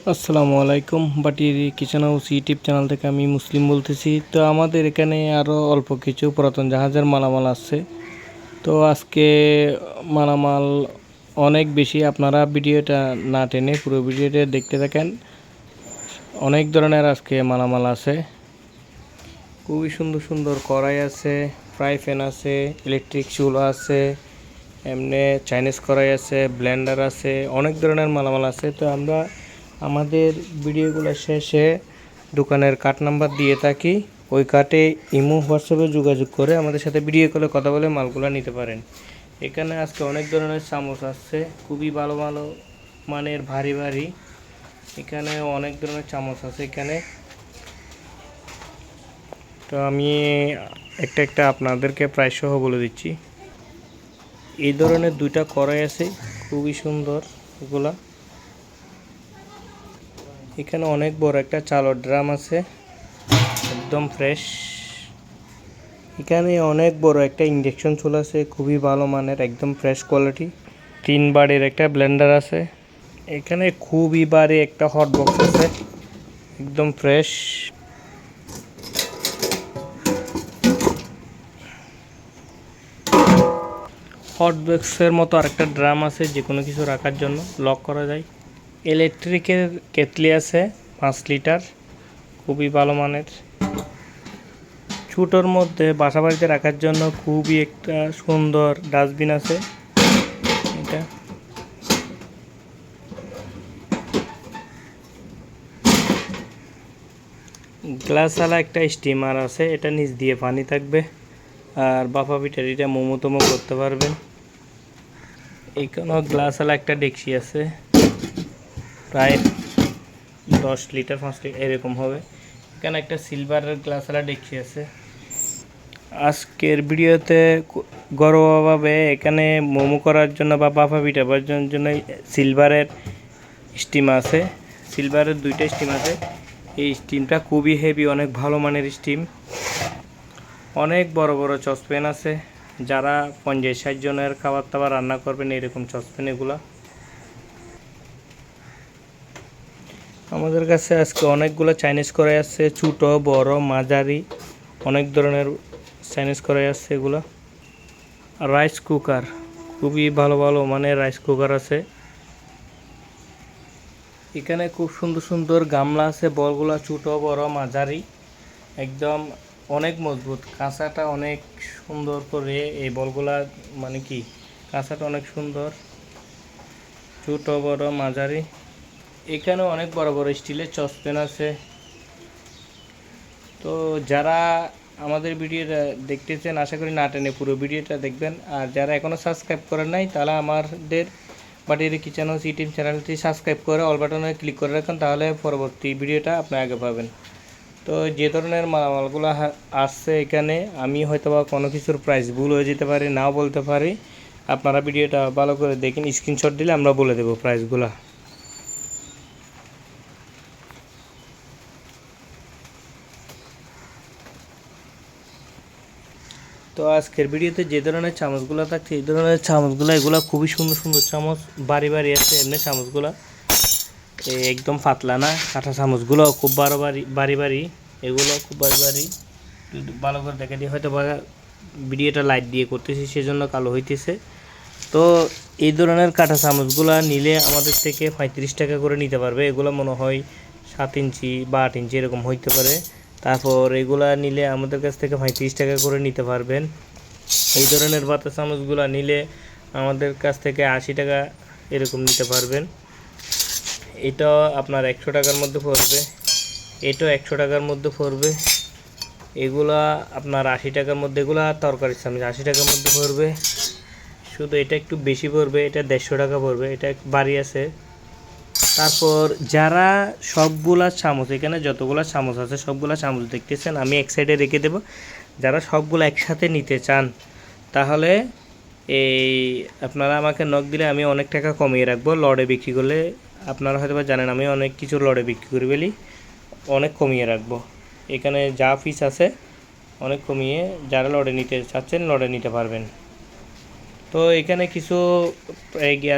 আসসালামু আলাইকুম। বাটির কিচেন হাউস ইউটিউব চ্যানেল থেকে আমি মুসলিম বলতেছি। তো আমাদের এখানে আরও অল্প কিছু পুরাতন জাহাজের মালামাল আছে। তো আজকে মালামাল অনেক বেশি, আপনারা ভিডিওটা না টেনে পুরো ভিডিওটা দেখতে থাকেন। অনেক ধরনের আজকে মালামাল আছে, খুবই সুন্দর সুন্দর কড়াই আছে, ফ্রাই প্যান আছে, ইলেকট্রিক চুলা আছে, এমনি চাইনিজ কড়াই আছে, ব্লেন্ডার আছে, অনেক ধরনের মালামাল আছে। তো আমরা আমাদের ভিডিওগুলো শেষে দোকানের কার্ড নাম্বার দিয়ে থাকি, ওই কার্ডে ইমো হোয়াটসঅ্যাপে যোগাযোগ করে আমাদের সাথে ভিডিও কলে কথা বলে মালগুলো নিতে পারেন। এখানে আজকে অনেক ধরনের চামচ আছে, খুবই ভালো ভালো মানের, ভারী ভারী। এখানে অনেক ধরনের চামচ আছে এখানে। তো আমি একটা একটা আপনাদেরকে প্রাইস সহ বলে দিচ্ছি। এই ধরনের দুইটা কড়াই আছে, খুবই সুন্দর এগুলা। এখানে অনেক বড় একটা চালের ড্রাম আছে, একদম ফ্রেশ। এখানে অনেক বড় একটা ইন্ডাকশন চুলা আছে, খুবই ভালো মানের, একদম ফ্রেশ কোয়ালিটি। 3 বারের একটা ব্লেন্ডার আছে। এখানে খুবই ভারী একটা হট বক্স আছে, একদম ফ্রেশ। হট বক্সের মতো আরেকটা ড্রাম আছে, যে কোনো কিছু রাখার জন্য লক করা যায়। ইলেকট্রিকের কেটলি আছে 5 লিটার, খুবই ভালো মানের। ছোটোর মধ্যে বাসা বাড়িতে রাখার জন্য খুবই একটা সুন্দর ডাস্টবিন আছে এটা। গ্লাসওয়ালা একটা স্টিমার আছে, এটা নিচ দিয়ে পানি থাকবে। আর বাফা পিঠার এটা মোমোতমো করতে পারবেন। এইখানেও গ্লাসওয়ালা একটা ডেকচি আছে, প্রায় 10 লিটার 5 লিটার এরকম হবে। এখানে একটা সিলভারের গ্লাসওয়ালা ডেকচি আছে। আজকের ভিডিওতে ঘরোয়াভাবে এখানে মোমো করার জন্য বা বাফা পিঠা বানানোর জন্য সিলভারের স্টিম আছে, সিলভারের 2টা স্টিম আছে। এই স্টিমটা খুবই হেভি, অনেক ভালো মানের স্টিম। অনেক বড় বড় চসপ্যান আছে, যারা 50-60 জনের খাবার দাবার রান্না করবেন এরকম চসপ্যান এগুলা। আমাদের কাছে আজকে অনেকগুলো চাইনিজ কড়াই আছে, ছোটো বড় মাঝারি, অনেক ধরনের চাইনিজ কড়াই আছে এগুলো। রাইস কুকার, খুবই ভালো ভালো মানের রাইস কুকার আছে। এখানে খুব সুন্দর সুন্দর গামলা আছে, বলগুলা ছোটো বড় মাঝারি, একদম অনেক মজবুত। কাঁচাটা অনেক সুন্দর করে এই বলগুলা, মানে কি কাঁচাটা অনেক সুন্দর, ছোটো বড় মাঝারি। এখানে অনেক বড় বড় স্টিলের চসপ্যান আছে। তো যারা আমাদের ভিডিওটা দেখতেছেন, আশা করি না টেনে পুরো ভিডিওটা দেখবেন। আর যারা এখনও সাবস্ক্রাইব করেন নাই, তাহলে আমাদের বাটির কিচেন হাউস ইউটিউব চ্যানেলটি সাবস্ক্রাইব করে অল বাটনে ক্লিক করে রাখেন, তাহলে পরবর্তী ভিডিওটা আপনি আগে পাবেন। তো যে ধরনের মালামালগুলো আসছে এখানে, আমি হয়তোবা কোনো কিছুর প্রাইস ভুল হয়ে যেতে পারি, নাও বলতে পারি। আপনারা ভিডিওটা ভালো করে দেখেন, স্ক্রিনশট দিলে আমরা বলে দেবো প্রাইসগুলো। তো আজকের ভিডিওতে যে ধরনের চামচগুলো থাকছে, এই ধরনের চামচগুলো, এগুলো খুবই সুন্দর সুন্দর চামচ, বাড়ি বাড়ি আছে এমনি চামচগুলো, একদম পাতলা না। কাঁটা চামচগুলো খুব বাড়ি বাড়ি, এগুলো খুব বাড়ি বাড়ি। ভালো করে দেখা দিয়ে, হয়তো ভিডিওটা লাইট দিয়ে করতেছি সেজন্য কালো হইতেছে। তো এই ধরনের কাঁটা চামচগুলো নিলে আমাদের থেকে 35 টাকা করে নিতে পারবে। এগুলো মনে হয় 7 ইঞ্চি বা 8 ইঞ্চি এরকম হইতে পারে। তারপর এগুলা নিলে আমাদের কাছ থেকে 35 টাকা করে নিতে পারবেন। এই ধরনের বাতা চামচগুলো নিলে আমাদের কাছ থেকে 80 টাকা এরকম নিতে পারবেন। এটাও আপনার 100 টাকার মধ্যে পড়বে, এটাও 100 টাকার মধ্যে পড়বে। এগুলা আপনার 80 টাকার মধ্যে, এগুলা তরকারি চামচ 80 টাকার মধ্যে পড়বে। শুধু এটা একটু বেশি পড়বে, এটা 150 টাকা পড়বে, এটা বাড়ি আছে। তারপর যারা সবগুলা চামচ, এখানে যতগুলা চামচ আছে সবগুলা চামচ দেখতেছেন, আমি এক সাইডে রেখে দেব। যারা সবগুলো একসাথে নিতে চান, তাহলে এই আপনারা আমাকে নক দিলে আমি অনেক টাকা কমিয়ে রাখবো। লড়ে বিক্রি করলে আপনারা হয়তো বা জানেন, আমি অনেক কিছু লড়ে বিক্রি করি বলি, অনেক কমিয়ে রাখবো। এখানে যা পিস আছে অনেক কমিয়ে, যারা লড়ে নিতে চাচ্ছেন লড়ে নিতে পারবেন। তো এখানে কিছু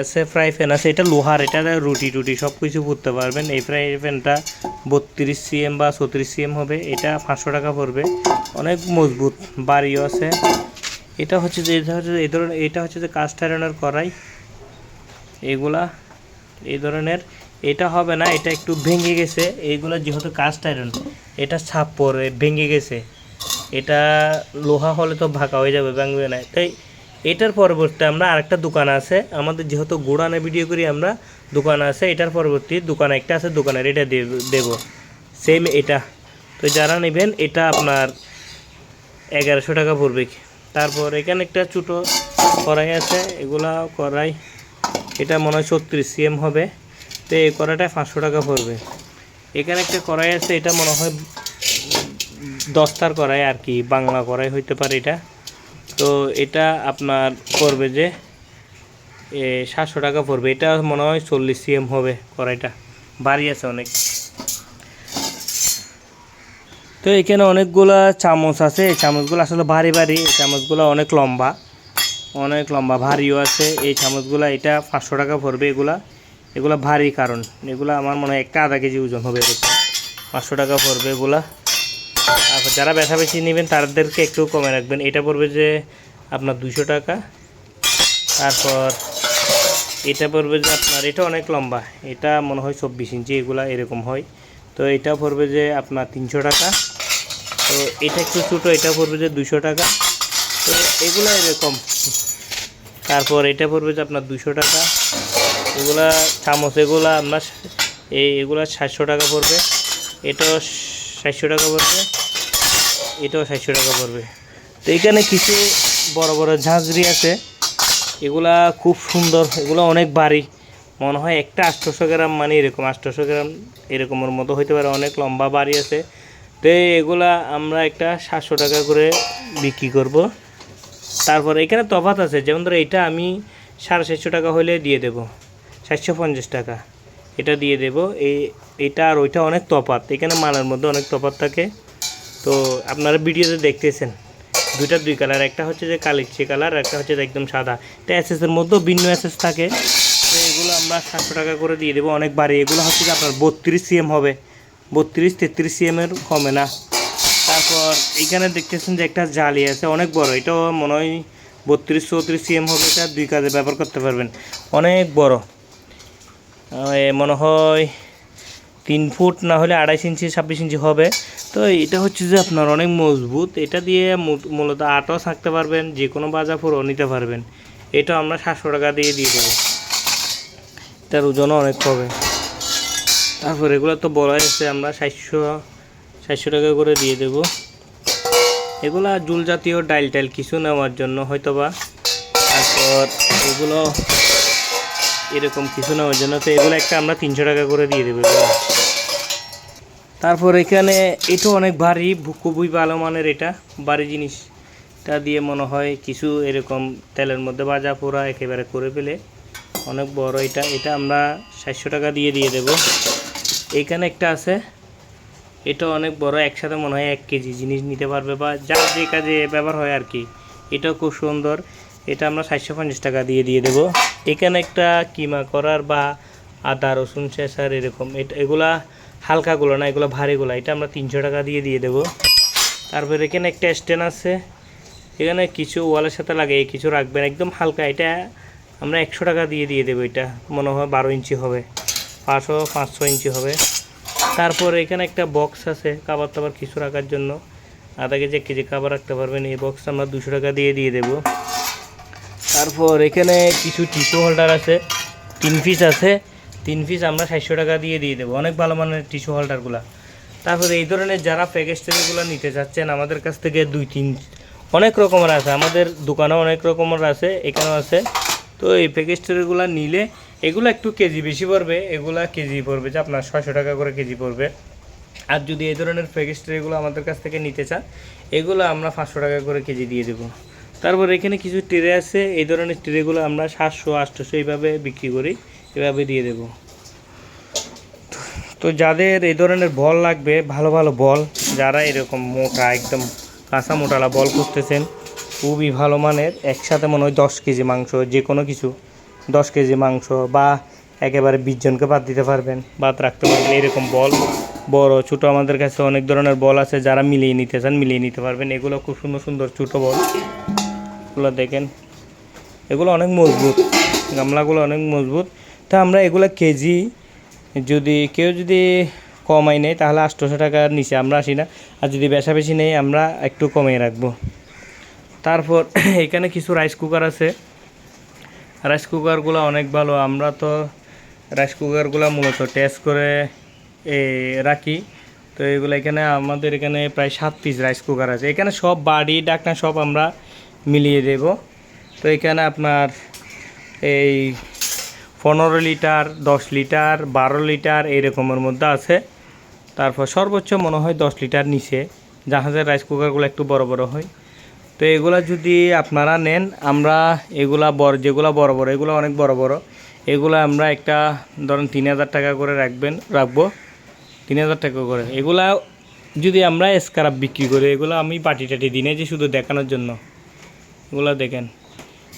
আছে ফ্রাই প্যান আছে, এটা লোহার, এটা রুটি টুটি সব কিছু করতে পারবেন। এই ফ্রাই প্যানটা 32 cm বা 34 cm হবে, এটা 500 টাকা পড়বে। অনেক মজবুত, বাড়িও আছে। এটা হচ্ছে যে এই ধরনের, এটা হচ্ছে যে কাস্ট আয়রনের কড়াই, এগুলা এই ধরনের। এটা হবে না, এটা একটু ভেঙে গেছে, এইগুলো যেহেতু কাস্ট আয়রন, এটা ছাপ পরে ভেঙে গেছে। এটা লোহা হলে তো ভাঙা হয়ে যাবে, ভাঙবে না। তাই এটার পরবর্তী আমরা আরেকটা দোকান আছে আমাদের, যেহেতু গোডাউনে ভিডিও করি আমরা, দোকান আছে। এটার পরবর্তী দোকান একটা আছে, দোকানের এটা দেব সেম এটা। তো যারা নেবেন এটা আপনার 1100 টাকা পড়বে। তারপর এখানে একটা ছোটো কড়াই আছে, এগুলা কড়াই, এটা মনে হয় 36 cm হবে। তো এই কড়াইটা 500 টাকা পড়বে। এখানে একটা কড়াই আছে, এটা মনে হয় দস্তার কড়াই আর কি, বাংলা কড়াই হইতে পারে এটা। তো এটা আপনার পড়বে যে 700 টাকা পড়বে। এটা মনে হয় 40 cm হবে কড়াইটা, ভারী আছে অনেক। তো এখানে অনেকগুলা চামচ আছে, এই চামচগুলো আসলে ভারী ভারী, এই চামচগুলো অনেক লম্বা, অনেক লম্বা, ভারীও আছে এই চামচগুলো। এটা 500 টাকা পড়বে। এগুলা ভারী, কারণ এগুলা আমার মনে হয় একটা আধা কেজি ওজন হবে, এরকম 500 টাকা পড়বে এগুলা। তারপর যারা বেশি নেবেন তাদেরকে একটু কমে রাখবেন, এটা পড়বে যে আপনার 200 টাকা। তারপর এটা পড়বে যে আপনার, এটা অনেক লম্বা, এটা মনে হয় 24 ইঞ্চি, এগুলা এরকম হয়। তো এটা পড়বে যে আপনার 300 টাকা। তো এটা একটু ছোটো, এটা পড়বে যে 200 টাকা। তো এগুলা এরকম। তারপর এটা পড়বে যে আপনার 200 টাকা। এগুলা চামচ, এগুলা আপনার এগুলা 700 টাকা পড়বে। এটাও 700 টাকা পড়বে, এটাও 700 টাকা পড়বে। তো এখানে কিছু বড় বড় ঝাঁঝরি আছে, এগুলা খুব সুন্দর, এগুলো অনেক ভারী, মনে হয় একটা 800 গ্রাম, মানে এরকম 800 গ্রাম এরকমের মতো হইতে পারে, অনেক লম্বা বাড়ি আছে। তো এগুলা আমরা একটা 700 টাকা করে বিক্রি করব। তারপর এখানে তফাৎ আছে, যেমন ধরো এটা আমি 750 টাকা হলে দিয়ে দেব, 750 টাকা এটা দিয়ে দেব। এটা আর ওইটা অনেক তফাৎ, এখানে মানের মধ্যে অনেক তফাৎ থাকে। তো আপনারা ভিডিওতে দেখতেছেন দুইটা দুই কালার, একটা হচ্ছে যে কালিচি কালার, একটা হচ্ছে যে একদম সাদা। তো এসএসের মধ্যেও ভিন্ন এসএস থাকে। তো এগুলো আমরা 700 টাকা করে দিয়ে দেবো, অনেক ভারী। এগুলো হচ্ছে যে আপনার 32 cm হবে, 32-33 cm কমে না। তারপর এইখানে দেখতেছেন যে একটা জালি আছে, অনেক বড়, এটাও মনে হয় 32-34 cm হবে। এটা 2 কাজে ব্যবহার করতে পারবেন, অনেক বড়, মনে হয় 3 ফুট না হলে 2.5 ইঞ্চি 26 ইঞ্চি হবে। তো এটা হচ্ছে যে আপনার অনেক মজবুত, এটা দিয়ে মূলত আটাও থাকতে পারবেন, যে কোনো বাজার পুরো নিতে পারবেন। এটা আমরা 700 টাকা দিয়ে দেবো, এটার ওজনও অনেক হবে। তারপর এগুলো তো বড় আছে, আমরা 700 টাকা করে দিয়ে দেব। এগুলা জুল জাতীয় ডাইল টাইল কিছু নেওয়ার জন্য হয়তোবা। তারপর এগুলো এরকম কিছু নেওয়ার জন্য, তো এগুলো একটা আমরা 300 টাকা করে দিয়ে দেবো। তারপর এখানে এটাও অনেক ভারী, খুবই ভালো মানের, এটা ভারী জিনিসটা দিয়ে মনে হয় কিছু এরকম তেলের মধ্যে ভাজা পোড়া একেবারে করে ফেলে, অনেক বড়। এটা আমরা 700 টাকা দিয়ে দেব। এইখানে একটা আছে, এটা অনেক বড়, একসাথে মনে হয় 1 কেজি জিনিস নিতে পারবে, বা যার যে কাজে ব্যবহার হয় আর কি। এটাও খুব সুন্দর, এটা আমরা 750 টাকা দিয়ে দেব। এখানে একটা কিমা করার বা আদা রসুন ছেঁচার এরকম, এগুলা হালকাগুলো না, এগুলো ভারীগুলো, এটা আমরা 300 টাকা দিয়ে দেব। তারপর এখানে একটা স্ট্যান্ড আছে, এখানে কিছু ওয়ালের সাথে লাগিয়ে কিছু রাখবেন, একদম হালকা, এটা আমরা 100 টাকা দিয়ে দেবো। এটা মনে হয় 12 ইঞ্চি হবে, 500 ইঞ্চি হবে। তারপর এখানে একটা বক্স আছে খাবার টাবার কিছু রাখার জন্য, আধা কেজি 1 কেজি খাবার রাখতে পারবেন। এই বক্সটা আমরা 200 টাকা দিয়ে দেব। তারপর এখানে কিছু টিস্যু হোল্ডার আছে, 3 পিস আছে, 3 পিস আমরা 700 টাকা দিয়ে দেবো, অনেক ভালো মানের টিস্যু হোল্ডারগুলো। তারপরে এই ধরনের যারা প্যাকেজ টেগুলো নিতে চাচ্ছেন আমাদের কাছ থেকে 2-3 অনেক রকমের আছে, আমাদের দোকানেও অনেক রকমের আছে, এখানেও আছে। তো এই প্যাকেজ টেগুলো নিলে এগুলো একটু কেজি বেশি পড়বে, এগুলা কেজি পড়বে যে আপনার 600 টাকা করে কেজি পড়বে। আর যদি এই ধরনের প্যাকেজ ট্রেগুলো আমাদের কাছ থেকে নিতে চান, এগুলো আমরা 500 টাকা করে কেজি দিয়ে দেবো। তারপর এখানে কিছু ট্রে আছে, এই ধরনের ট্রেগুলো আমরা 700-800 এইভাবে বিক্রি করি, এভাবে দিয়ে দেব। তো যাদের এই ধরনের বল লাগবে, ভালো ভালো বল, যারা এরকম মোটা একদম কাঁচা মোটালা বল খুঁজতেছেন, খুবই ভালো মানের, একসাথে মনে হয় 10 কেজি মাংস, যে কোনো কিছু 10 কেজি মাংস বা একেবারে 20 জনকে ভাত দিতে পারবেন, ভাত রাখতে পারবেন। এরকম বল বড় ছোটো আমাদের কাছে অনেক ধরনের বল আছে, যারা মিলিয়ে নিতে চান মিলিয়ে নিতে পারবেন। এগুলো খুব সুন্দর সুন্দর ছোটো বল, এগুলো দেখেন, এগুলো অনেক মজবুত, গামলাগুলো অনেক মজবুত। তা আমরা এগুলো কেজি যদি কেউ যদি কমাই নেই তাহলে 800 টাকার নিচে আমরা আসি না, আর যদি বেশা বেশি নেই আমরা একটু কমিয়ে রাখবো। তারপর এখানে কিছু রাইস কুকার আছে, রাইস কুকারগুলো অনেক ভালো। আমরা তো রাইস কুকারগুলো মূলত টেস্ট করে রাখি। তো এগুলো এখানে আমাদের এখানে প্রায় 7 পিস রাইস কুকার আছে। এখানে সব বাড়ি ডাকনা সব আমরা মিলিয়ে দেব। তো এখানে আপনার এই 15 লিটার, 10 লিটার, 12 লিটার এরকমের মধ্যে আছে। তারপর সর্বোচ্চ মনে হয় 10 লিটার নিচে, জাহাজের রাইস কুকারগুলো একটু বড় বড় হয়। তো এগুলা যদি আপনারা নেন, আমরা এগুলা যেগুলো বড় বড়, এগুলো অনেক বড় বড়, এগুলো আমরা একটা ধরেন 3000 টাকা করে রাখবো 3000 টাকা করে। এগুলা যদি আমরা স্ক্র্যাপ বিক্রি করি, এগুলো আমি পাটি টাটি দিনে যে শুধু দেখানোর জন্য। এগুলো দেখেন,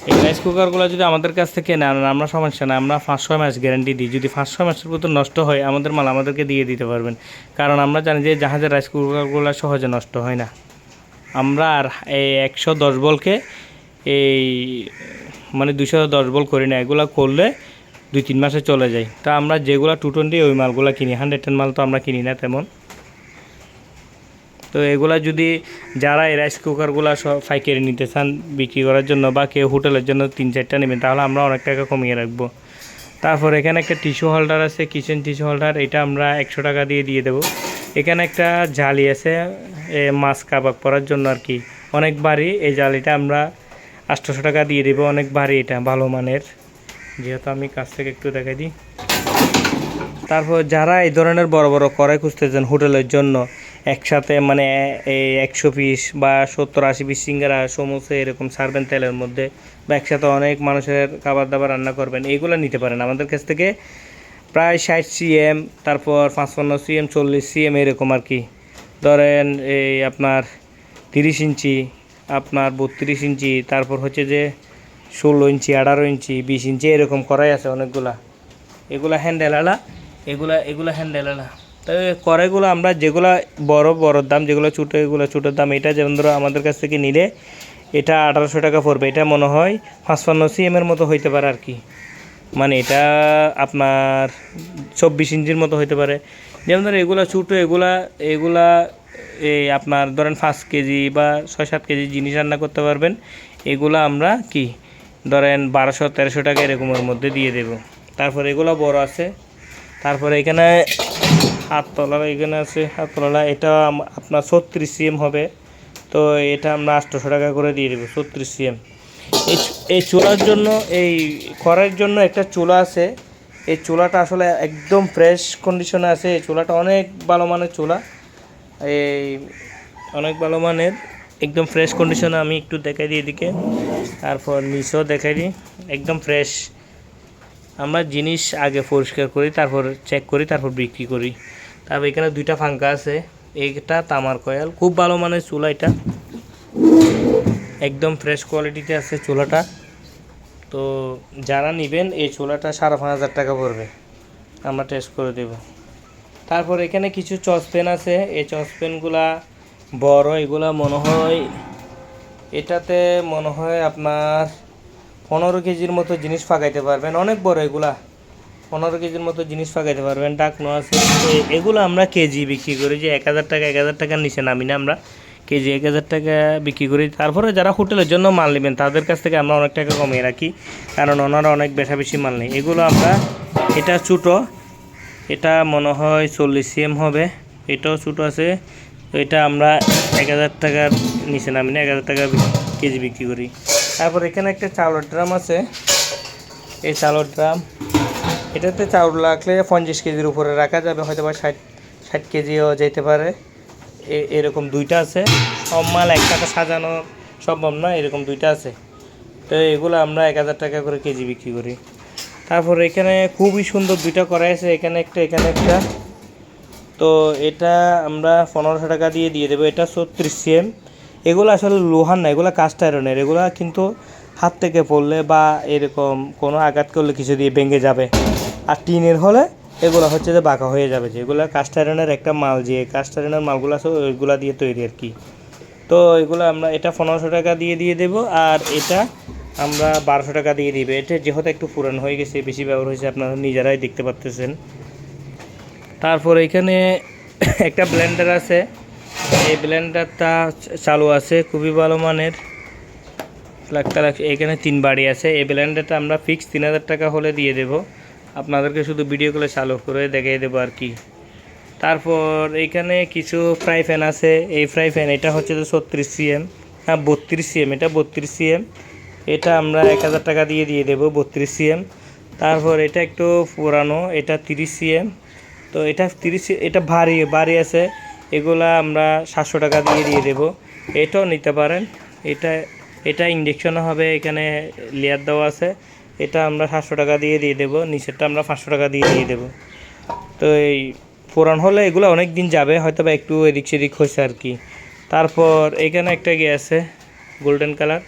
এই রাইস কুকারগুলো যদি আমাদের কাছ থেকে নেন আমরা সমস্যা না, আমরা 5-6 মাস গ্যারান্টি দিই। যদি 5-6 মাসের মতো নষ্ট হয় আমাদের মাল আমাদেরকে দিয়ে দিতে পারবেন, কারণ আমরা জানি যে জাহাজের রাইস কুকারগুলো সহজে নষ্ট হয় না। আমরা আর এই 110 বলকে এই মানে 210 বল করি না, এগুলো করলে 2-3 মাসে চলে যায়। তা আমরা যেগুলো 220 ওই মালগুলো কিনি, 110 মাল তো আমরা কিনি না তেমন। তো এগুলা যদি যারা এই রাইস কুকারগুলো সব পাইকারি নিতে চান বিক্রি করার জন্য, বা কেউ হোটেলের জন্য 3-4টা নেবেন, তাহলে আমরা অনেক টাকা কমিয়ে রাখবো। তারপর এখানে একটা টিস্যু হোল্ডার আছে, কিচেন টিস্যু হোল্ডার, এটা আমরা 100 টাকা দিয়ে দেবো। এখানে একটা জালি আছে মাছ কাবাব করার জন্য আর কি, অনেক ভারী। এই জালিটা আমরা 800 টাকা দিয়ে দেবো, অনেক ভারী, এটা ভালো মানের। যেহেতু আমি কাছ থেকে একটু দেখাই দিই। তারপর যারা এই ধরনের বড় বড় কড়াই খুঁজতেছেন হোটেলের জন্য, একসাথে মানে এই 100 পিস বা 70-80 পিস সিঙ্গারা সমোসা এরকম সারবেন তেলের মধ্যে, বা একসাথে অনেক মানুষের খাবার দাবার রান্না করবেন, এইগুলো নিতে পারেন আমাদের কাছ থেকে। প্রায় 60 সিএম, তারপর 55 সিএম, 40 সিএম এরকম আর কি। ধরেন এই আপনার 30 ইঞ্চি, আপনার 32 ইঞ্চি, তারপর হচ্ছে যে 16 ইঞ্চি, 18 ইঞ্চি, 20 ইঞ্চি এরকম কড়াই আছে অনেকগুলা। এগুলা হ্যান্ডেলওয়ালা, এগুলা হ্যান্ডেলওয়ালা। তবে কড়াইগুলো আমরা যেগুলো বড় দাম, যেগুলো ছোটো এগুলো ছোটোর দাম। এটা যেমন ধরো আমাদের কাছ থেকে নিলে এটা 1800 টাকা পড়বে। এটা মনে হয় 55 সিএমের মতো হইতে পারে আর কি, মানে এটা আপনার 24 ইঞ্চির মতো হইতে পারে। যেমন ধরো এগুলো ছোটো, এগুলা এই আপনার ধরেন 5 কেজি বা 6-7 কেজি জিনিস রান্না করতে পারবেন। এগুলো আমরা কি ধরেন 1200-1300 টাকা এরকমের মধ্যে দিয়ে দেব। তারপর এগুলো বড় আছে। তারপরে এখানে হাততলা, এখানে আছে হাততলা, এটা আপনার 36 সিএম হবে। তো এটা আমরা 800 টাকা করে দিয়ে দেবো, 36 সিএম। এই চুলার জন্য, এই কড়াইয়ের জন্য একটা চুলা আছে। এই চুলাটা আসলে একদম ফ্রেশ কন্ডিশনে আছে। এই চুলাটা অনেক ভালো মানের চুলা, এই অনেক ভালো মানের, একদম ফ্রেশ কন্ডিশনে। আমি একটু দেখাই দিই এদিকে, তারপর নিচেও দেখাই দিই, একদম ফ্রেশ। আমরা জিনিস আগে পরিষ্কার করি, তারপর চেক করি, তারপর বিক্রি করি। তারপর এখানে 2টা পাঙ্খা আছে, এইটা তামার কয়েল, খুব ভালো মানের চুলা। এটা একদম ফ্রেশ কোয়ালিটিতে আছে চুলাটা। তো যারা নেবেন এই চুলাটা 5500 টাকা পড়বে, আমরা টেস্ট করে দেব। তারপর এখানে কিছু সসপ্যান আছে, এই সসপ্যানগুলা বড়, এগুলা মনে হয় এটাতে মনে হয় আপনার 15 কেজির মতো জিনিস পাকাইতে পারবেন, অনেক বড় এগুলা। 15 কেজির মতো জিনিস পাকাইতে পারবেন। ডাকনো আছে, এগুলো আমরা কেজি বিক্রি করি, যে 1000 টাকা, 1000 টাকার নিচে নামি না আমরা, কেজি 1000 টাকা বিক্রি করি। তারপরে যারা হোটেলের জন্য মাল নেবেন তাদের কাছ থেকে আমরা অনেক টাকা কমিয়ে রাখি, কারণ ওনারা অনেক বেশি মাল নেই। এগুলো আমরা, এটা ছোটো, এটা মনে হয় 40 সিএম হবে, এটাও ছোটো আছে। তো এটা আমরা 1000 টাকার নিচে নামি না, 1000 টাকা কেজি বিক্রি করি। তারপর এখানে একটা চাউলের ড্রাম আছে, এই চাউলের ড্রাম, এটাতে চাউল রাখলে 50 কেজির উপরে রাখা যাবে, হয়তো বা 60 কেজিও যেতে পারে। এরকম 2টা আছে। সব মাল একসাথে সাজানো সম্ভব না, এরকম 2টা আছে। তো এগুলো আমরা 1000 টাকা করে কেজি বিক্রি করি। তারপর এখানে খুবই সুন্দর 2টা কড়াই আছে, এখানে একটা, এখানে একটা। তো এটা আমরা 1500 টাকা দিয়ে দেবো। এটা 36 সিএম, এগুলো আসলে লোহার না, এগুলো কাস্ট আয়রনের। এগুলো কিন্তু হাত থেকে পড়লে বা এরকম কোনো আঘাত করলে কিছু দিয়ে ভেঙে যাবে। আর টিনের হলে এগুলো হচ্ছে যে বাঁকা হয়ে যাবে। যেগুলো কাস্ট আয়রনের একটা মাল, যে কাস্ট আয়রনের মালগুলো আছে ওইগুলো দিয়ে তৈরি আর কি। তো এগুলো আমরা এটা 1500 টাকা দিয়ে দেবো, আর এটা আমরা 1200 টাকা দিয়ে দিবে। এটা যেহেতু একটু পুরান হয়ে গেছে, বেশি ব্যবহার হয়েছে, আপনারা নিজেরাই দেখতে পাচ্তেছেন। তারপর এখানে একটা ব্লেন্ডার আছে, এই ব্লেন্ডারটা চালু আছে, খুবই ভালো মানের। এখানে 3 বাড়ি আছে। এই ব্লেন্ডারটা আমরা ফিক্স 3000 টাকা হলে দিয়ে দেব। আপনাদেরকে শুধু ভিডিও কলে চালু করে দেখিয়ে দেবো আর কি। তারপর এখানে কিছু ফ্রাই প্যান আছে। এই ফ্রাই প্যান এটা হচ্ছে যে 36 cm, হ্যাঁ 32 cm, এটা 32 cm। এটা আমরা 1000 টাকা দিয়ে দেবো 32 cm। তারপর এটা একটু পুরানো, এটা 30 cm। তো এটা 30, এটা ভারী আছে, এগুলা আমরা 700 টাকা দিয়ে দেবো। এটাও নিতে পারেন। এটা ইন্ডাকশন হবে, এখানে লেয়ার দেওয়া আছে। এটা আমরা 700 টাকা দিয়ে দেবো। নিচেরটা আমরা 500 টাকা দিয়ে দেবো। তো এই পুরান হলে এগুলো অনেক দিন যাবে, হয়তো বা একটু এদিক সেদিক হয়েছে আর কি। তারপর এখানে একটা আছে গোল্ডেন কালার,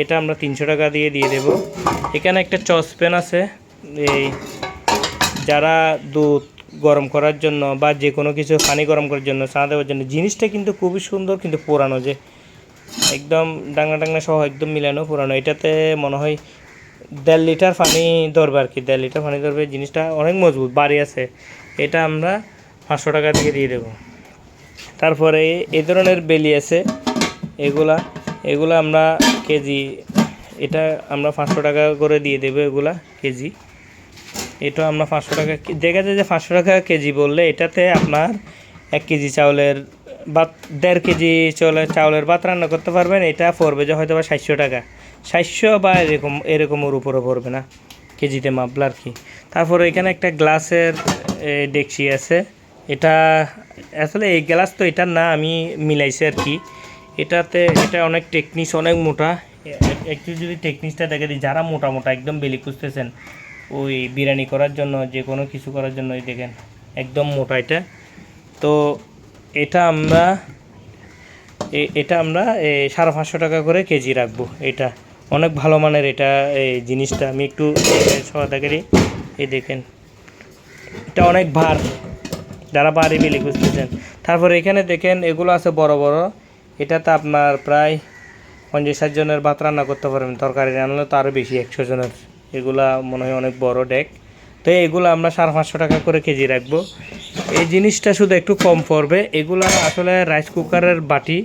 এটা আমরা 300 টাকা দিয়ে দেবো। এখানে একটা সসপ্যান আছে, এই যারা দুধ গরম করার জন্য বা যে কোনো কিছু পানি গরম করার জন্য, চা দেওয়ার জন্য। জিনিসটা কিন্তু খুবই সুন্দর, কিন্তু পুরানো, যে একদম ডাংনা সহ একদম মিলানো পুরানো। এটাতে মনে হয় 1.5 লিটার পানি ধরবে আর কি, 1.5 লিটার পানি ধরবে। জিনিসটা অনেক মজবুত, বাড়ি আছে। এটা আমরা 500 টাকা দিয়ে দেবো। তারপরে এই ধরনের বেলি আছে, এগুলা আমরা কেজি, এটা আমরা 500 টাকা করে দিয়ে দেবো এগুলা কেজি। এটা আমরা 500 টাকা, দেখা যায় যে 500 টাকা কেজি বললে এটাতে আপনার 1 কেজি চাউলের বা 1.5 কেজি চাউলের ভাত রান্না করতে পারবেন। এটা পড়বে যে হয়তো বা 700 টাকা, 700 বা এরকমের উপরে পড়বে না, কেজিতে মাপলে আর কি। তারপর এখানে একটা গ্লাসের ডেকচি আছে। এটা আসলে এই গ্লাস তো এটা না, আমি মিলাইছি আর কি। এটা অনেক টেকনিক্স, অনেক মোটা। একটু যদি টেকনিক্সটা দেখে দিই, যারা মোটা একদম বেলি খুঁজতেছেন ওই বিরিয়ানি করার জন্য, যে কোনো কিছু করার জন্য, এই দেখেন একদম মোটা এটা। তো এটা আমরা 550 টাকা করে কেজি রাখবো। এটা অনেক ভালো মানের, এটা এই জিনিসটা আমি একটু সহায়তাকারী, এই দেখেন এটা অনেক ভার, যারা বাড়ি মিলে খুঁজতেছেন। তারপরে এখানে দেখেন এগুলো আছে বড় বড়, এটাতে আপনার প্রায় 50-60 জনের ভাত রান্না করতে পারবেন, তরকারি রান্নালে তো আরও বেশি, 100 জনের। এগুলা মনে হয় অনেক বড় ডেক। তো এগুলো আমরা 550 টাকা করে কেজি রাখবো। এই জিনিসটা শুধু একটু কম পড়বে। এগুলা আসলে রাইস কুকারের বাটি,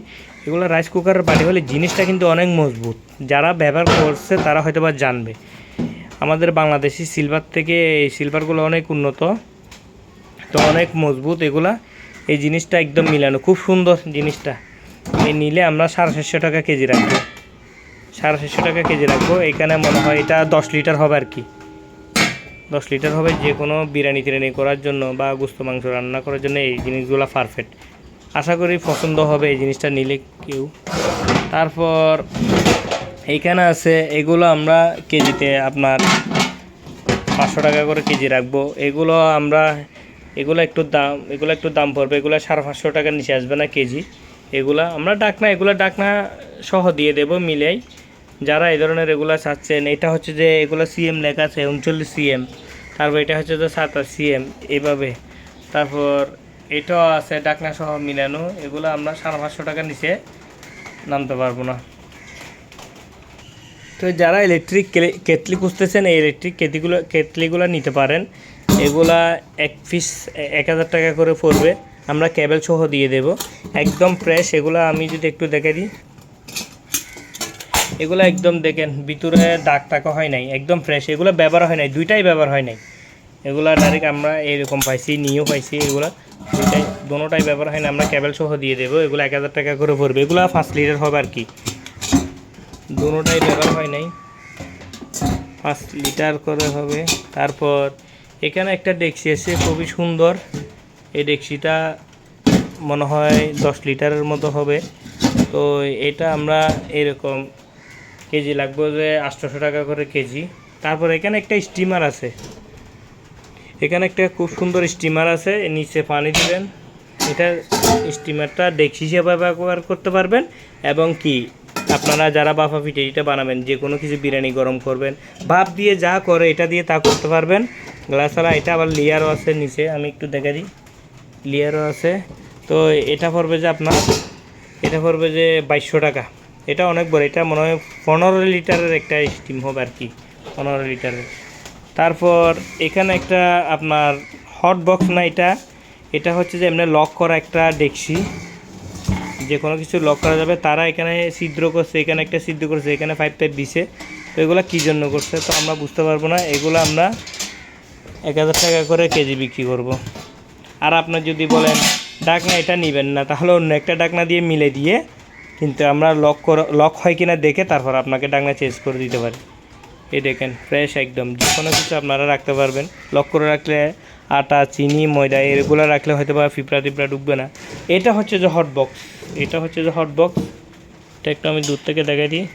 এগুলো রাইস কুকারের বাটি হলে জিনিসটা কিন্তু অনেক মজবুত। যারা ব্যবহার করছে তারা হয়তো বা জানবে। আমাদের বাংলাদেশি সিলভার থেকে এই সিলভারগুলো অনেক উন্নত, তো অনেক মজবুত এগুলা। এই জিনিসটা একদম মিলানো, খুব সুন্দর জিনিসটা। এই নিলে আমরা 750 টাকা কেজি রাখবো, 750 টাকা কেজি রাখবো। এখানে মনে হয় এটা 10 লিটার হবে আর কি, 10 লিটার হবে। যে কোনো বিরিয়ানি টিরানি করার জন্য বা গোস্ত মাংস রান্না করার জন্য এই জিনিসগুলো পারফেক্ট। আশা করি পছন্দ হবে এই জিনিসটা নিলে কেউ। তারপর এইখানে আছে, এগুলো আমরা কেজিতে আপনার 500 টাকা করে কেজি রাখবো। এগুলো একটু দাম পড়বে। এগুলো 550 টাকার নিচে আসবে না কেজি। এগুলো ডাকনা সহ দিয়ে দেবো মিলেই। যারা এই ধরনের এগুলো চাচ্ছেন, এটা হচ্ছে যে এগুলো সিএম লেখা আছে 39 সিএম, তারপর এটা হচ্ছে যে 27 সিএম এইভাবে। তারপর এটাও আছে ডাকনা সহ মিলানো। এগুলো আমরা 550 টাকার নিচে নামতে পারবো না। তো যারা ইলেকট্রিক কেটলি খুঁজতেছেন, এই ইলেকট্রিক কেটলিগুলো নিতে পারেন। এগুলা 1 পিস 1000 টাকা করে পড়বে। আমরা কেবল সহ দিয়ে দেব, একদম ফ্রেশ। এগুলো আমি যদি একটু দেখে দিই, এগুলো একদম দেখেন ভিতরে দাগ টাকা হয় নাই, একদম ফ্রেশ। এগুলো ব্যবহার হয় নাই, দুইটাই ব্যবহার হয় নাই। এগুলো ডাইরেক্ট আমরা এরকম পাইছি, নিয়েও পাইছি। এগুলো দুটোটাই ব্যবহার হয় না, আমরা কেবল সহ দিয়ে দেবো। এগুলো 1000 টাকা করে পড়বে। এগুলো 5 লিটার হবে আর কি, দুটোটাই ব্যবহার হয় নাই, 5 লিটার করে হবে। তারপর এখানে একটা ডেকচি আছে, খুবই সুন্দর। এই ডেকচিটা মনে হয় 10 লিটারের মতো হবে। তো এটা আমরা এরকম কেজি লাগবে যে 800 টাকা করে কেজি। তারপর এখানে একটা স্টিমার আছে, এখানে একটা খুব সুন্দর স্টিমার আছে। নিচে পানি দিবেন, এটা স্টিমারটা ডেকচি হিসেবে ব্যবহার করতে পারবেন, এবং কি আপনারা যারা বাফা পিঠে এটা বানাবেন, যে কোনো কিছু বিরিয়ানি গরম করবেন, ভাপ দিয়ে যা করে এটা দিয়ে তা করতে পারবেন। গ্লাস ছাড়া এটা আবার লেয়ারও আছে নিচে, আমি একটু দেখা দিই, লেয়ারও আছে। তো এটা পড়বে যে আপনার, এটা পড়বে যে 2200 টাকা। এটা অনেক বড়, এটা মনে হয় 15 লিটারের একটা স্টিম হবে আর কি, 15 লিটারের। তারপর এখানে একটা আপনার হট বক্স না, এটা হচ্ছে যে এমনি লক করা একটা ডেকচি, যে কোনো কিছু লক করা যাবে। তারা এখানে ছিদ্র করছে, এখানে একটা ছিদ্র করছে, এখানে 5 টাইপ দিছে। তো এগুলো কী জন্য করছে তো আমরা বুঝতে পারবো না। এগুলো আমরা 1000 টাকা করে কেজি বিক্রি করব। আর আপনার যদি বলেন ডাকনা এটা নেবেন না, তাহলে অন্য একটা ডাকনা দিয়ে মিলে দিয়ে কিন্তু আমরা লক হয় কিনা দেখে তারপর আপনাকে ডাকনা চেঞ্জ করে দিতে পারি। এই দেখেন ফ্রেশ একদম, যে কোনো কিছু আপনারা রাখতে পারবেন। লক করে রাখলে আটা, চিনি, ময়দা এগুলো রাখলে হয়তো বা পিঁপড়া টিপড়া ঢুকবে না। এটা হচ্ছে যে হট বক্স, এটা হচ্ছে যে হট বক্স। এটা একটু আমি দূর থেকে দেখাই দিই।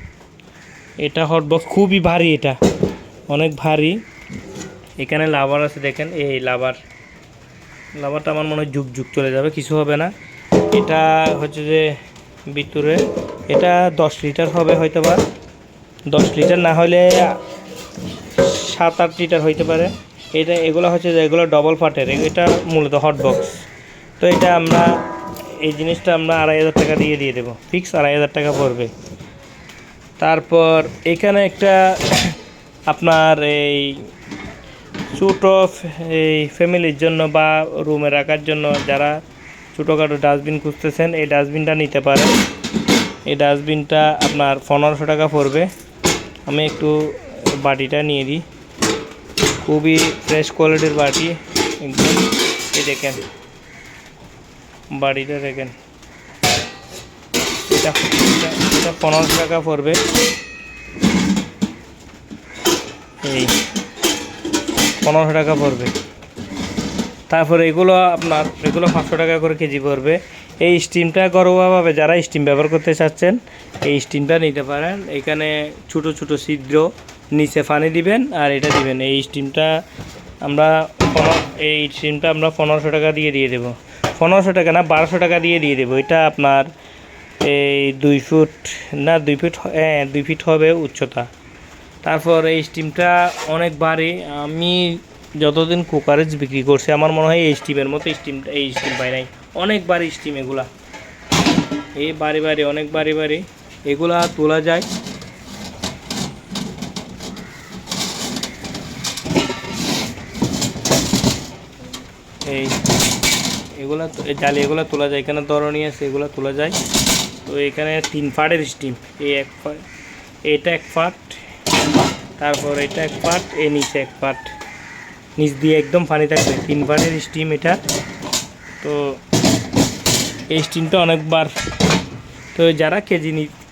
এটা হট বক্স, খুবই ভারী, এটা অনেক ভারী। এখানে লাভার আছে দেখেন, এই লাভারটা আমার মনে হয় যুগ চলে যাবে, কিছু হবে না। এটা হচ্ছে যে ভিতরে এটা 10 লিটার হবে হয়তো বা, 10 লিটার না হলে 7-8 লিটার হইতে পারে। এগুলো হচ্ছে যে এগুলো ডবল ফাটের, এটা মূলত হট বক্স। তো এটা আমরা এই জিনিসটা আমরা 2500 টাকা দিয়ে দেবো, ফিক্স 2500 টাকা পড়বে। তারপর এখানে একটা আপনার এই ছোটো এই ফ্যামিলির জন্য বা রুমে রাখার জন্য যারা ছোটোখাটো ডাস্টবিন খুঁজতেছেন, এই ডাস্টবিনটা নিতে পারেন। এই ডাস্টবিনটা আপনার 1500 টাকা পড়বে। আমি একটু বাটিটা নিয়ে দিই, খুবই ফ্রেশ কোয়ালিটির বাটি একদম। এই দেখেন বাটিটা দেখেন, এটা 1500 টাকা পড়বে। এই 1500 টাকা পড়বে। তারপর এগুলো 500 টাকা করে কেজি পড়বে। এই স্টিমটা ঘরোয়াভাবে যারা স্টিম ব্যবহার করতে চাচ্ছেন এই স্টিমটা নিতে পারেন। এখানে ছোট ছোট ছিদ্র, নিচে পানি দিবেন আর এটা দিবেন। এই স্টিমটা আমরা 1500 টাকা দিয়ে দেবো। 1500 টাকা না, 1200 টাকা দিয়ে দেবো। এটা আপনার এই 2 ফুট না 2 ফিট, 2 ফিট হবে উচ্চতা। তারপর এই স্টিমটা অনেক ভারী। আমি যতদিন কুকারেজ বিক্রি করছি আমার মনে হয় এই স্টিমের মতো এই স্টিম পাই নাই। অনেক ভারী স্টিম এগুলা, এই বাড়ি অনেক বাড়ি এগুলা তোলা যায়। এই এগুলা জালি এগুলো তোলা যায়, এখানে দরনি আছে, এগুলো তোলা যায়। তো এখানে 3 পার্টের স্টিম, এটা 1 পার্ট, তারপর এটা 1 পার্ট, এই নিচে 1 পার্ট, নিচ দিয়ে একদম পানি থাকবে। 3 পার্টের স্টিম এটা। তো এই স্টিমটা অনেকবার, তো যারা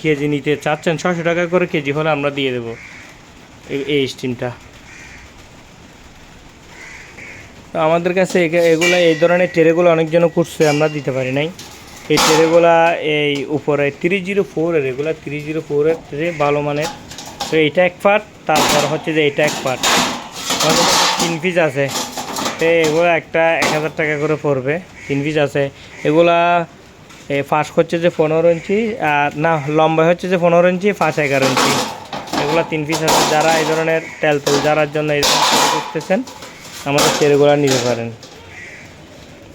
কেজি নিতে চাচ্ছেন 600 টাকা করে কেজি হলে আমরা দিয়ে দেবো এই স্টিমটা। তো আমাদের কাছে এগুলো এই ধরনের ট্রেগুলো অনেকজন করছে, আমরা দিতে পারি নাই। এই ট্রেগুলা এই উপরে 304-এর, এগুলো 304-এর ট্রে, ভালো মানের। তো এইটা 1 পার্ট, তারপর হচ্ছে যে এটা 1 পার্ট, 3 পিস আছে। তো এগুলো একটা 1000 টাকা করে পড়বে, 3 পিস আছে। এগুলা ফার্স্ট হচ্ছে যে 15 ইঞ্চি, আর না লম্বা হচ্ছে যে 15 ইঞ্চি, 11 ইঞ্চি। এগুলো 3 পিস আছে। যারা এই ধরনের তেল যারার জন্য এই ধরনের করতেছেন আমাদের ট্রেগুলো নিতে পারেন।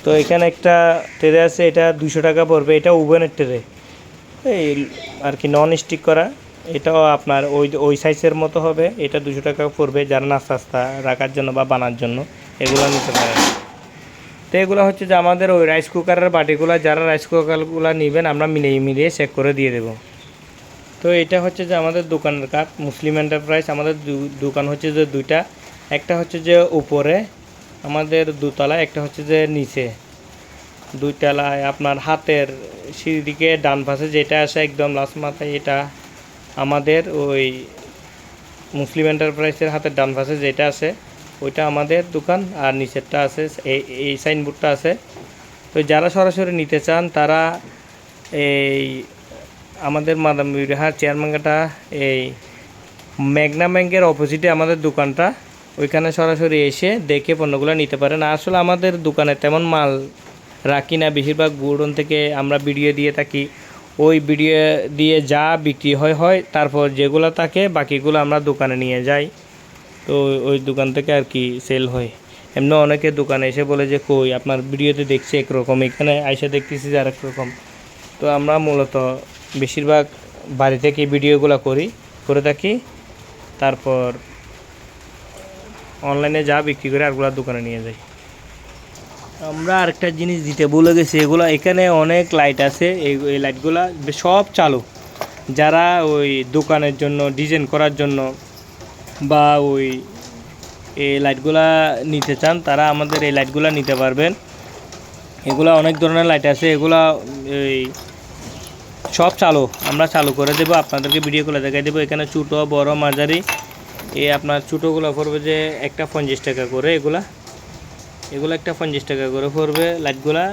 তো এখানে একটা ট্রে আছে, এটা 200 টাকা পড়বে। এটা ওভেনের ট্রে, এই আর কি নন স্টিক করা। এটাও আপনার ওই সাইজের মতো হবে। এটা 200 টাকা পড়বে। যারা নাস্তা রাখার জন্য বা বানার জন্য এগুলো নিতে পারেন। তো এগুলো হচ্ছে যে আমাদের ওই রাইস কুকারের বাটিগুলো, যারা রাইস কুকারগুলো নেবেন আমরা মিলিয়ে চেক করে দিয়ে দেবো। তো এটা হচ্ছে যে আমাদের দোকানের কার্ড, মুসলিম এন্টারপ্রাইজ। আমাদের দোকান হচ্ছে যে 2টা, একটা হচ্ছে যে উপরে আমাদের 2 তলায়, একটা হচ্ছে যে নিচে 2 তলায়। আপনার হাতের সিঁড়িদিকে ডান পাশে যেটা আছে একদম লাস্ট মাথায়, এটা আমাদের ওই মুসলিম এন্টারপ্রাইজের হাতের ডান পাশে যেটা আছে ওইটা আমাদের দোকান, আর নিচেরটা আছে এই সাইনবোর্ডটা আছে। তো যারা সরাসরি নিতে চান তারা এই আমাদের মাদাম বিহার চেয়ারম্যানটা, এই মেঘনা ব্যাংকের অপোজিটে আমাদের দোকানটা, ওইখানে সরাসরি এসে দেখে পণ্যগুলো নিতে পারেন। আসলে আমাদের দোকানে তেমন মাল রাখি না, বেশিরভাগ গোডাউন থেকে আমরা ভিডিও দিয়ে থাকি। ওই ভিডিও দিয়ে যা বিক্রি হয় তারপর যেগুলো থাকে বাকিগুলো আমরা দোকানে নিয়ে যাই, তো ওই দোকান থেকে আর কি সেল হয়। এমনি অনেকে দোকানে এসে বলে যে কই আপনার ভিডিওতে দেখছি একরকম, এখানে আইসা দেখতেছি যে আরেক রকম। তো আমরা মূলত বেশিরভাগ বাড়ি থেকে ভিডিওগুলো করে থাকি, তারপর অনলাইনে যা বিক্রি করে আরগুলো দোকানে নিয়ে যাই। আমরা আরেকটা জিনিস দিতে ভুলে গেছি, এগুলো এখানে অনেক লাইট আছে, এই লাইটগুলা সব চালু। যারা ওই দোকানের জন্য ডিজাইন করার জন্য বা ওই এই লাইটগুলা নিতে চান তারা আমাদের এই লাইটগুলা নিতে পারবেন। এগুলা অনেক ধরনের লাইট আছে, এগুলা এই সব চালু, আমরা চালু করে দেবো, আপনাদেরকে ভিডিও করে দেখাই দেবো। এখানে ছোটো বড় মাঝারি, আপনার ছোটোগুলো পড়বে যে একটা 50 টাকা করে, এগুলো একটা 50 টাকা করে পড়বে লাইটগুলা।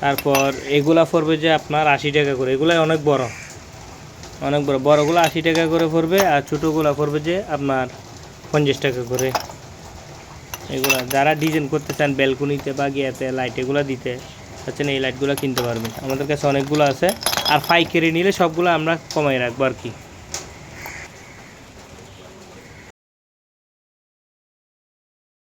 তারপর এগুলা পড়বে যে আপনার 80 টাকা করে, এগুলো অনেক বড় বড়গুলো 80 টাকা করে পড়বে, আর ছোটোগুলো পড়বে যে আপনার 50 টাকা করে। এগুলো যারা ডিজাইন করতে চান ব্যালকনিতে বা গিয়াতে লাইট এগুলো দিতে চাচ্ছেন, এই লাইটগুলো কিনতে পারবেন। আমাদের কাছে অনেকগুলো আছে, আর পাইকারি নিলে সবগুলো আমরা কমাই রাখবো আর কি।